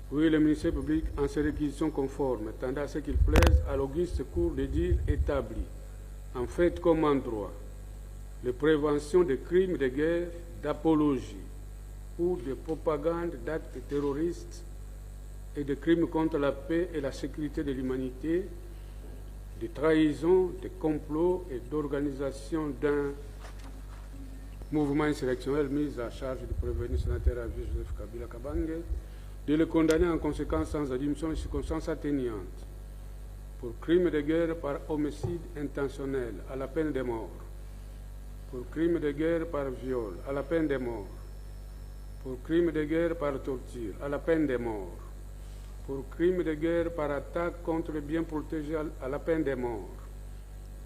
Oui, le ministère public, en ses réquisitions conformes, tendant à ce qu'il plaise à l'auguste cour de dire établi, en fait comme en droit, de prévention de crimes de guerre, d'apologie ou de propagande d'actes terroristes et de crimes contre la paix et la sécurité de l'humanité, de trahison, de complot et d'organisation d'un mouvement insurrectionnel mis à charge du prévenu sénateur à vie Joseph Kabila Kabange, de le condamner en conséquence sans admission de circonstances atténuantes pour crime de guerre par homicide intentionnel à la peine de mort, pour crime de guerre par viol à la peine de mort, pour crime de guerre par torture à la peine de mort, pour crime de guerre par attaque contre le bien protégé à la peine de mort,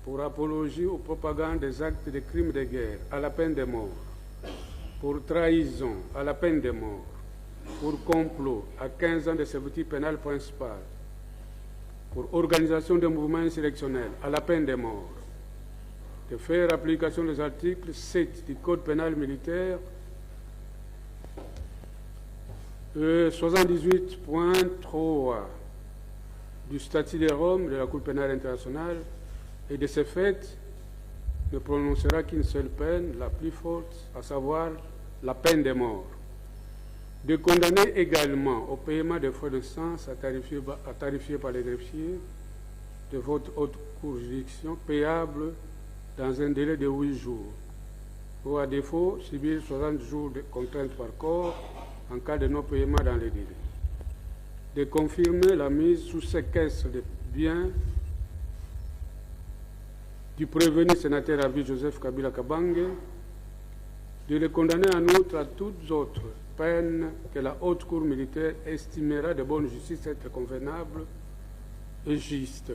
pour apologie ou propagande des actes de crimes de guerre à la peine de mort, pour trahison à la peine de mort, pour complot à 15 ans de servitude pénale principale, pour organisation de mouvement insurrectionnel à la peine de mort, de faire application des articles 7 du Code pénal militaire, 78.3 du statut de Rome de la Cour pénale internationale, et de ce fait ne prononcera qu'une seule peine, la plus forte, à savoir la peine de mort. De condamner également au paiement des frais de sens à tarifier par les greffiers de votre haute cour juridiction, payable dans un délai de 8 jours, ou à défaut, subir 60 jours de contrainte par corps en cas de non-paiement dans les délais. De confirmer la mise sous séquestre des biens du prévenu sénateur à vie Joseph Kabila Kabange, de le condamner en outre à toutes autres peines que la haute cour militaire estimera de bonne justice être convenables et justes.